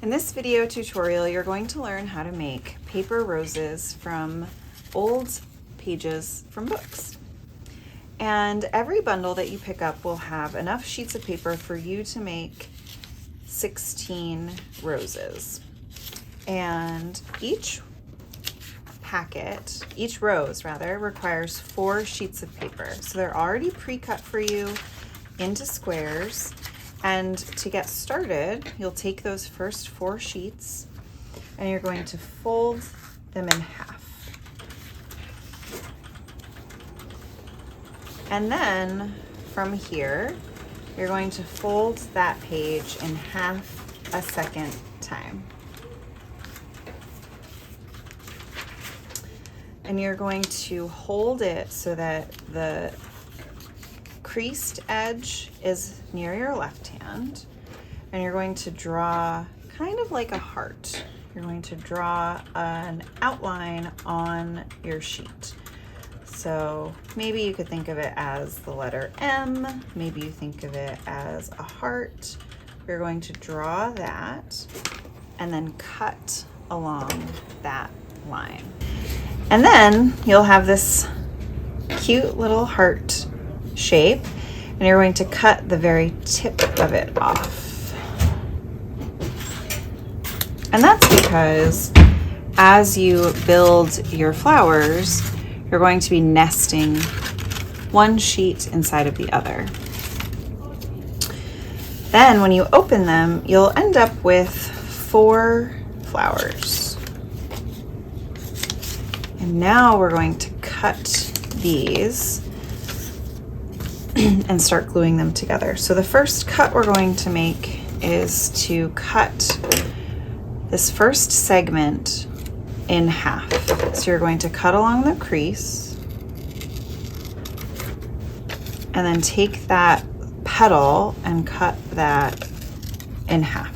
In this video tutorial, you're going to learn how to make paper roses from old pages from books. And every bundle that you pick up will have enough sheets of paper for you to make 16 roses. And each rose requires 4 sheets of paper. So they're already pre-cut for you into squares. And to get started, you'll take those first 4 sheets and you're going to fold them in half. And then from here, you're going to fold that page in half a second time. And you're going to hold it so that the creased edge is near your left hand, and you're going to draw kind of like a heart. You're going to draw an outline on your sheet. So maybe you could think of it as the letter M, maybe you think of it as a heart. You're going to draw that and then cut along that line. And then you'll have this cute little heart shape, and you're going to cut the very tip of it off. And that's because as you build your flowers, you're going to be nesting one sheet inside of the other. Then when you open them, you'll end up with 4 flowers. And now we're going to cut these and start gluing them together. So the first cut we're going to make is to cut this first segment in half. So you're going to cut along the crease and then take that petal and cut that in half.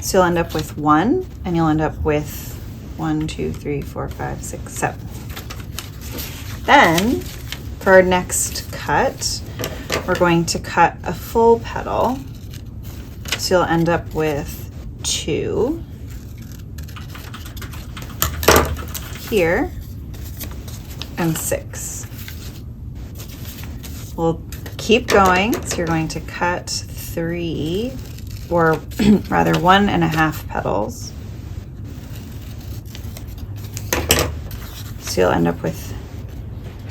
So you'll end up with 1, and you'll end up with 1, 2, 3, 4, 5, 6, 7. Then for our next cut, we're going to cut a full petal. So you'll end up with 2 here and 6. We'll keep going. So you're going to cut 3, or rather 1.5 petals. So you'll end up with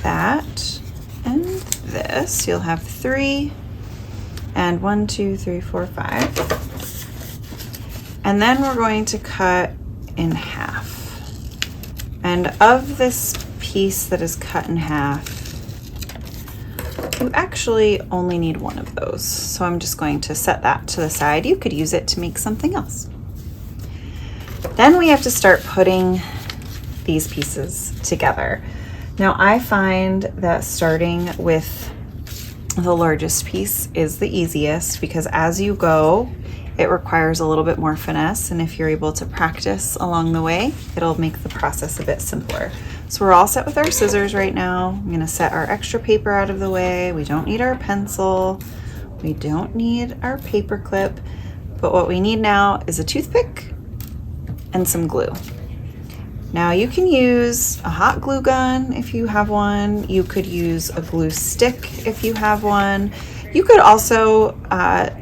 that and this. You'll have 3 and 1, 2, 3, 4, 5. And then we're going to cut in half. And of this piece that is cut in half, you actually only need 1 of those. So I'm just going to set that to the side. You could use it to make something else. Then we have to start putting these pieces together. Now I find that starting with the largest piece is the easiest, because as you go, it requires a little bit more finesse, and if you're able to practice along the way, it'll make the process a bit simpler. So we're all set with our scissors right now. I'm gonna set our extra paper out of the way. We don't need our pencil. We don't need our paper clip, but what we need now is a toothpick and some glue. Now you can use a hot glue gun if you have one. You could use a glue stick if you have one. You could also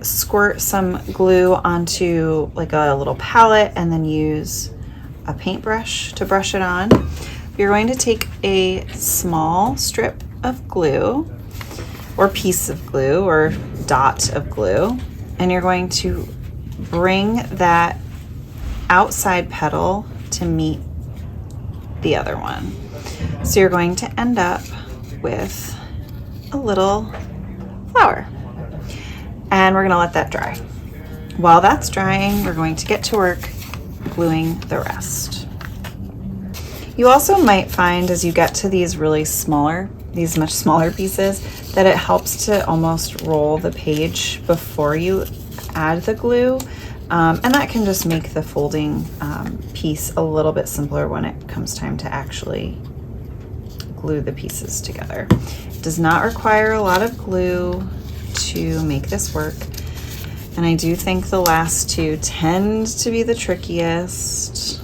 squirt some glue onto like a little palette and then use a paintbrush to brush it on. You're going to take a small strip of glue or piece of glue or dot of glue, and you're going to bring that outside petal to meet the other one. So you're going to end up with a little flower, and we're gonna let that dry. While that's drying, we're going to get to work gluing the rest. You also might find as you get to these much smaller pieces, that it helps to almost roll the page before you add the glue. And that can just make the folding piece a little bit simpler when it comes time to actually glue the pieces together. It does not require a lot of glue to make this work. And I do think the last two tend to be the trickiest.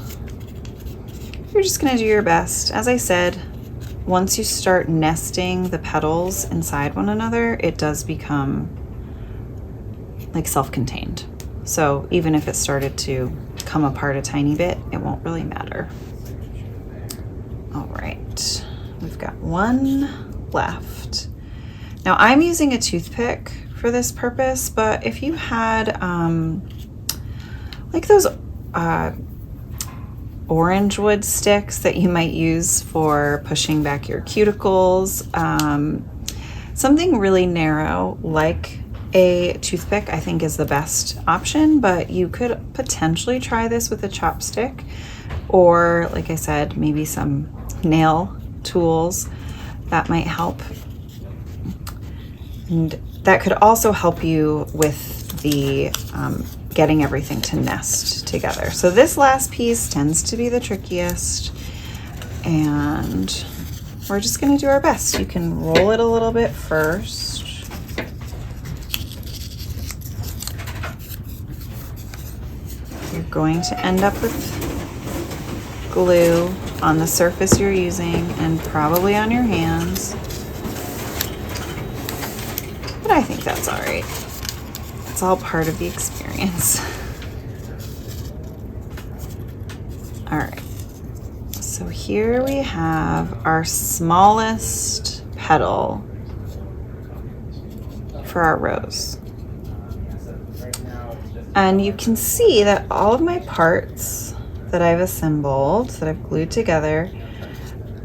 You're just gonna do your best. As I said, once you start nesting the petals inside one another, it does become like self-contained. So even if it started to come apart a tiny bit, it won't really matter. All right, we've got one left. Now I'm using a toothpick for this purpose, but if you had like those orange wood sticks that you might use for pushing back your cuticles, something really narrow like a toothpick I think is the best option, but you could potentially try this with a chopstick, or like I said, maybe some nail tools that might help. And that could also help you with the getting everything to nest together. So this last piece tends to be the trickiest, and we're just going to do our best. You can roll it a little bit first. You're going to end up with glue on the surface you're using and probably on your hands. But I think that's all right. It's all part of the experience. All right. So here we have our smallest petal for our rose. And you can see that all of my parts that I've assembled, that I've glued together,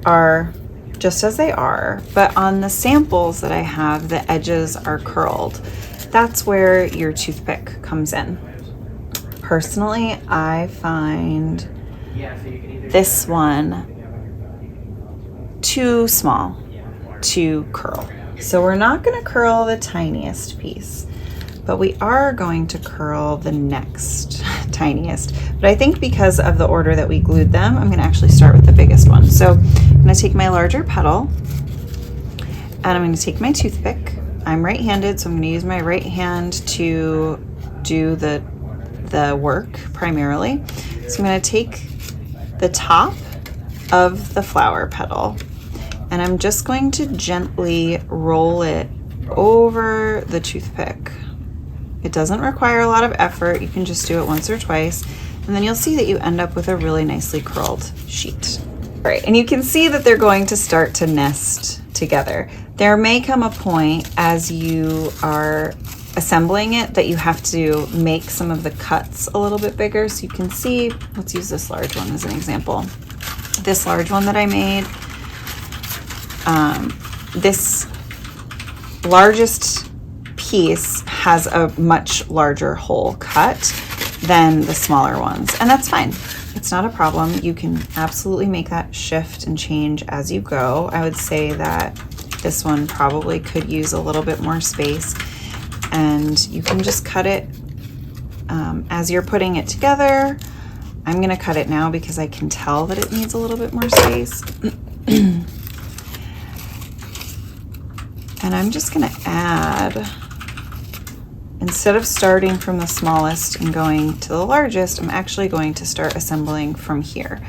are just as they are, but on the samples that I have, the edges are curled. That's where your toothpick comes in. Personally, I find this one too small to curl. So we're not going to curl the tiniest piece, but we are going to curl the next tiniest. But I think because of the order that we glued them, I'm going to actually start with the biggest one. So I'm going to take my larger petal and I'm going to take my toothpick. I'm right-handed, so I'm going to use my right hand to do the work primarily. So I'm going to take the top of the flower petal and I'm just going to gently roll it over the toothpick. It doesn't require a lot of effort. You can just do it once or twice, and then you'll see that you end up with a really nicely curled sheet. All right, and you can see that they're going to start to nest together. There may come a point as you are assembling it that you have to make some of the cuts a little bit bigger. So you can see, let's use this large one as an example. This large one that I made, this largest piece has a much larger hole cut than the smaller ones, and that's fine. It's not a problem. You can absolutely make that shift and change as you go. I would say that this one probably could use a little bit more space, and you can just cut it as you're putting it together. I'm going to cut it now because I can tell that it needs a little bit more space. And I'm just going to add, instead of starting from the smallest and going to the largest, I'm actually going to start assembling from here.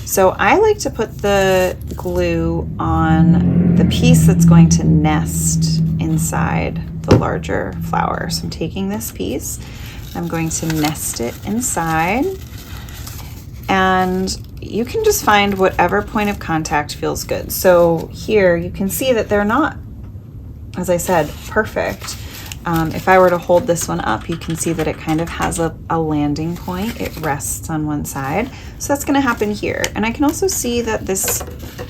So I like to put the glue on the piece that's going to nest inside the larger flower. So I'm taking this piece, I'm going to nest it inside, and you can just find whatever point of contact feels good. So here you can see that they're not, as I said, perfect. If I were to hold this one up, you can see that it kind of has a landing point. It rests on one side. So that's going to happen here. And I can also see that this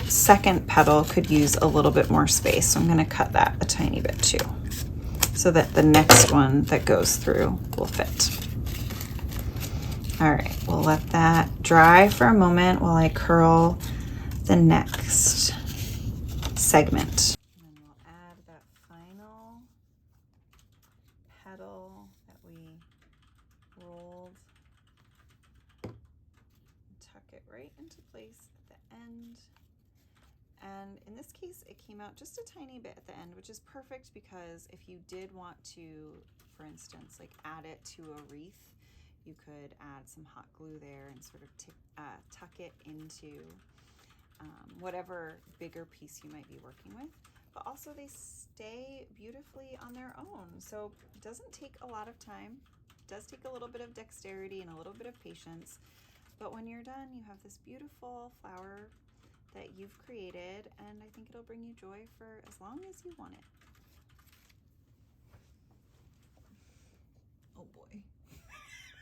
second petal could use a little bit more space. So I'm going to cut that a tiny bit too, so that the next one that goes through will fit. All right, we'll let that dry for a moment while I curl the next segment. Petal that we rolled, tuck it right into place at the end, and in this case it came out just a tiny bit at the end, which is perfect because if you did want to for instance, like add it to a wreath. You could add some hot glue there and sort of tuck it into whatever bigger piece you might be working with. But also they stay beautifully on their own. So it doesn't take a lot of time. It does take a little bit of dexterity and a little bit of patience. But when you're done, you have this beautiful flower that you've created, and I think it'll bring you joy for as long as you want it.